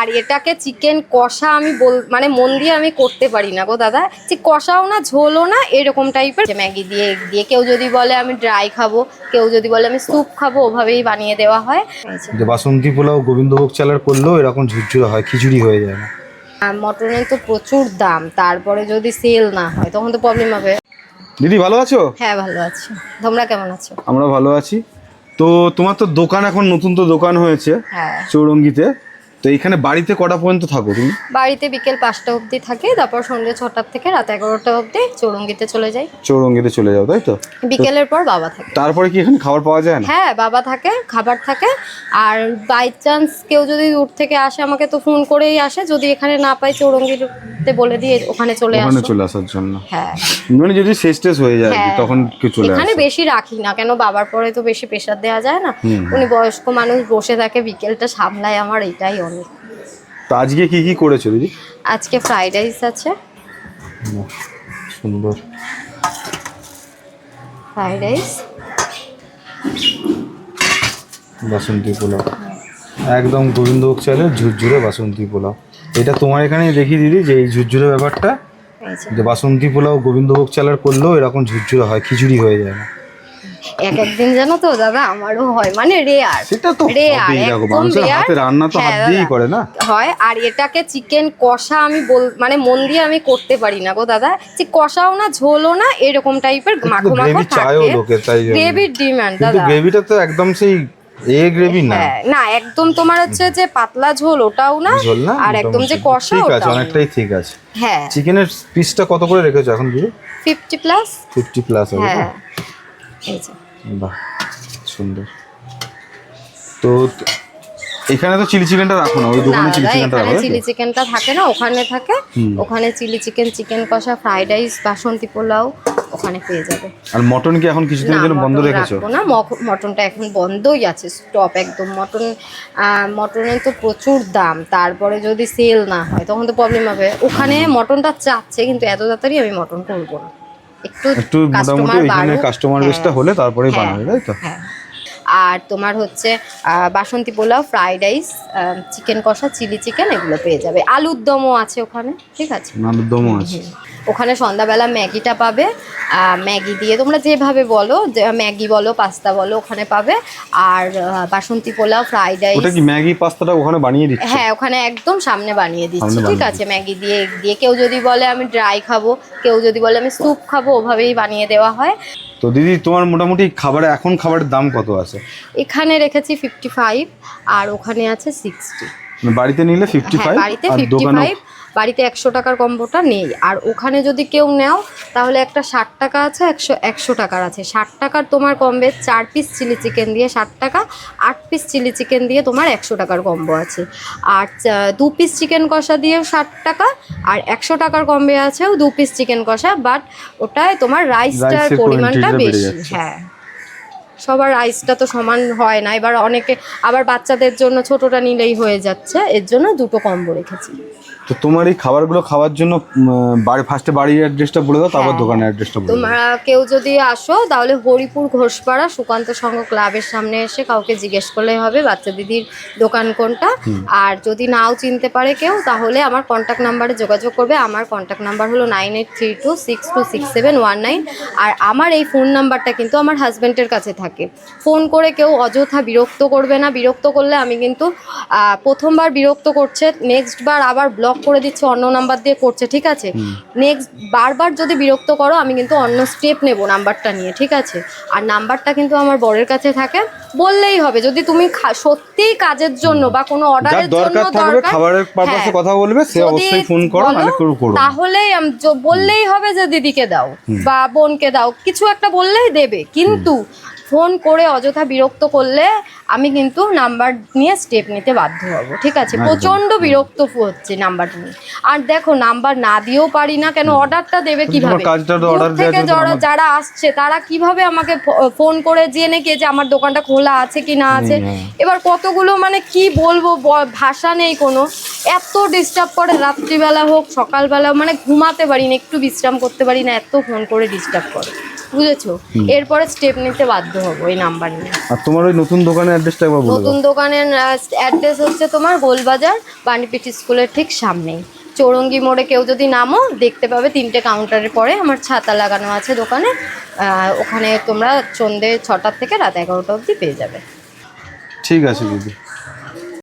আর এটাকে চিকেন কষা আমি মানে মন দিয়ে আমি করতে পারি না গো দাদা, যে কষাও না ঝোলও না, এরকম টাইপের। ম্যাগি দিয়ে এগ দিয়ে, কেউ যদি বলে আমি ড্রাই খাবো, কেউ যদি বলে আমি স্যুপ খাবো, ওভাবেই বানিয়ে দেওয়া হয়। যে বাসন্তী পোলাও গোবিন্দভোগ চালের করলেও এরকম ঝুরঝুরে হয়, খিচুড়ি হয়ে যায় না। আর মটনের তো প্রচুর দাম, তারপরে যদি সেল না হয় তখন তো প্রবলেম হবে। দিদি ভালো আছো? হ্যাঁ ভালো আছি, তোমরা কেমন আছো? আমরা ভালো আছি। তো তোমার তো দোকান, এখন নতুন তো দোকান হয়েছে হ্যাঁ চৌরঙ্গিতে। তো এখানে বাড়িতে কটা পর্যন্ত থাকো তুমি? বাড়িতে বিকেল 5টা অবধি থাকি, তারপর সন্ধ্যে 6টা থেকে রাত 11টা অবধি চৌরঙ্গিতে চলে যাই। চৌরঙ্গিতে চলে যাও, তাই তো? বিকেলের পর বাবা থাকে। তারপরে কি এখানে খাবার পাওয়া যায় না? হ্যাঁ বাবা থাকে, খাবার থাকে। আর বাই চান্স কেউ যদি দূর থেকে আসে আমাকে তো ফোন করেই আসে, যদি এখানে না পাই চৌরঙ্গিতে বলে দিয়ে ওখানে চলে আসে, ওখানে চলে আসার জন্য। হ্যাঁ মানে যদি শেষ টেস হয়ে যায় হ্যাঁ, তখন কি চলে আসে? এখানে বেশি রাখি না, কেন বাবার পরে তো বেশি প্রেশার দেওয়া যায় না। উনি বয়স্ক মানুষ, বসে থাকে, বিকেলটা সামলায়, আমার এটাই অনেক। তো আজকে কি কি করেছো দিদি? আজকে ফ্রাইড রাইস আছে, সুন্দর ফ্রাইড রাইস, বাসন্তী পোলাও, একদম গোবিন্দভোগ চালের ঝুরঝুরে বাসন্তী পোলাও। এটা তোমার এখানে দেখি দিদি, যে এই ঝুরঝুরে ব্যাপারটা, যে বাসন্তী পোলাও গোবিন্দভোগ চালের করলেও এরকম ঝুরঝুরে হয়, খিচুড়ি হয়ে যায় না। এক একদিন জানো তো দাদা আমারও হয়, মানে রেয়ার, সেটা তো রেয়ার, একদম মানুষের রেয়ার হাতে রান্না তো হাত দিয়েই করে না হয়। আর এটাকে চিকেন কষা আমি মানে মন দিয়ে আমি করতে পারি না গো দাদা, যে কষাও না ঝোলও না, এরকম টাইপের মাখো মাখো থাকে। লোকে তাই গ্রেভির ডিমান্ড কিন্তু দাদা, গ্রেভিটা তো একদম সেই গ্রেভি না, না একদম তোমার হচ্ছে যে পাতলা ঝোল ওটাও না, আর একদম যে কষা ঠিক আছে, ওটাও অনেকটাই ঠিক আছে। হ্যাঁ। চিকেনের পিসটা কত করে রেখেছো এখন দিদি? 50+। 50+ হবে। হ্যাঁ এই যে, বাহ সুন্দর। তো এখানে তো চিলি চিকেনটা রাখো না, ওই দোকানে চিলি চিকেনটা রাখো। চিলি চিকেনটা থাকে না, ওখানে থাকে। ওখানে চিলি চিকেন, চিকেন কষা, ফ্রাইড রাইস, বাসন্তী পোলাও ওখানে পেয়ে যাবে। আর মটন কি এখন কিছুদিনের জন্য বন্ধ রেখেছো? না, মটনটা এখন বন্ধই আছে, স্টপ একদম। মটনের তো প্রচুর দাম, তারপরে যদি সেল না হয় তখন তো প্রবলেম হবে। ওখানে মটনটা চাচ্ছে, কিন্তু এত তাড়াতাড়ি আমি মটন করবো না, একটু মোটামুটি এখানে কাস্টমার বেসটা হলে তারপরে বানাবে, তাই তো? হ্যাঁ। আর তোমার হচ্ছে বাসন্তী পোলাও, ফ্রাইড রাইস, চিকেন কষা, চিলি চিকেন এগুলো পেয়ে যাবে। আলুর দমও আছে ওখানে, ঠিক আছে? আলুর দমও আছে। ওখানে সন্ধ্যাবেলা ম্যাগিটা পাবে, ম্যাগি দিয়ে তোমরা যেভাবে বলো, ম্যাগি বলো, পাস্তা বলো, ওখানে পাবে। আর বাসন্তী পোলাও, ফ্রাইড রাইস। ওটা কি ম্যাগি পাস্তাটা ওখানে বানিয়ে দিচ্ছে? হ্যাঁ ওখানে একদম সামনে বানিয়ে দিচ্ছে, ঠিক আছে? ম্যাগি দিয়ে এগ দিয়ে, কেউ যদি বলে আমি ড্রাই খাবো, কেউ যদি বলে আমি স্যুপ খাবো, ওভাবেই বানিয়ে দেওয়া হয়। তো দিদি তোমার মোটামুটি খাবারের দাম কত আছে? এখানে রেখেছি 55, আর ওখানে আছে 60। বাড়িতে নিলে 55, বাড়িতে 55, বাড়িতে 100 টাকার কম্বোটা নেই। আর ওখানে যদি কেউ নেও তাহলে একটা 60 টাকা আছে, 100 টাকার আছে। 60 টাকার তোমার কম্বে 4 পিস চিলি চিকেন দিয়ে 60 টাকা, 8 পিস চিলি চিকেন দিয়ে তোমার 100 টাকার কম্বো আছে। আর 2 পিস চিকেন কষা দিয়ে 60 টাকা, আর 100 টাকার কম্বে আছেও 2 পিস চিকেন কষা, বাট ওটায় তোমার রাইসটার পরিমাণটা বেশি। হ্যাঁ সবার রাইসটা তো সমান হয় না, এবার অনেকে আবার বাচ্চাদের জন্য ছোটটা নিলেই হয়ে যাচ্ছে, এর জন্য দুটো কম্বো রেখেছি। তো তোমার এই খাবারগুলো খাওয়ার জন্য ফার্স্টে বাড়ির অ্যাড্রেসটা বলে দাও, তারপর দোকানের অ্যাড্রেসটা বলে দাও। তোমরা কেউ যদি আসো তাহলে হরিপুর ঘোষপাড়া সুকান্ত সংঘ ক্লাবের সামনে এসে কাউকে জিজ্ঞেস করলেই হবে বাচ্চা দিদির দোকান কোনটা। আর যদি নাও চিনতে পারে কেউ, তাহলে আমার কন্ট্যাক্ট নাম্বারে যোগাযোগ করবে। আমার কন্ট্যাক্ট নাম্বার হলো 9832626719। আর আমার এই ফোন নাম্বারটা কিন্তু আমার হাজব্যান্ডের কাছে থাকে। ফোন করে কেউ অযথা বিরক্ত করবে না, বিরক্ত করলে আমি কিন্তু প্রথমবার বিরক্ত করছে, নেক্সট বার আবার ব্লক করে দিচ্ছে, অন্য নাম্বার দিয়ে করছে, ঠিক আছে? নেক্সট বারবার যদি বিরক্ত করো আমি কিন্তু অন্য স্টেপ নেব নাম্বারটা নিয়ে, ঠিক আছে? আর নাম্বারটা কিন্তু আমার বরের কাছে থাকে, বললেই হবে। যদি তুমি সত্যিই কাজের জন্য বা কোনো অর্ডারের জন্য দরকার, খাবারের পারপাসে কথা বলবে, সে অবশ্যই ফোন করো, নালে করো, তাহলেই বললেই হবে যে দিদিকে দাও বা বোনকে দাও, কিছু একটা বললেই দেবে। কিন্তু ফোন করে অযথা বিরক্ত করলে আমি কিন্তু নাম্বার নিয়ে স্টেপ নিতে বাধ্য হব, ঠিক আছে? প্রচণ্ড বিরক্ত হচ্ছে নাম্বার নিয়ে। আর দেখো নাম্বার না দিয়েও পারি না, কেন অর্ডারটা দেবে কিভাবে? থেকে যারা আসছে তারা কিভাবে আমাকে ফোন করে জেনে কে যে আমার দোকানটা খোলা আছে কি না আছে। এবার কতগুলো মানে কি বলবো, ভাষা নেই কোনো, এত ডিস্টার্ব করে, রাত্রিবেলা হোক সকালবেলা, মানে ঘুমাতে পারি না, একটু বিশ্রাম করতে পারি না, এত ফোন করে ডিস্টার্ব করে। বুঝেছো? এরপরে স্টেপ নিতে বাধ্য হবো এই নাম্বার নিয়ে। আর তোমার ওই নতুন দোকানের অ্যাড্রেসটা একবার বলে দাও। নতুন দোকানের অ্যাড্রেস হচ্ছে তোমার গোলবাজার, বাণীপিঠ স্কুলের ঠিক সামনেই। চৌরঙ্গি মোড়ে কেউ যদি নামো দেখতে পাবে 3টে কাউন্টারের পরে আমার ছাতা লাগানো আছে দোকানে। ওখানে তোমরা সন্ধ্যে 6টা থেকে রাত 11টা অবধি পেয়ে যাবে। ঠিক আছে দিদি।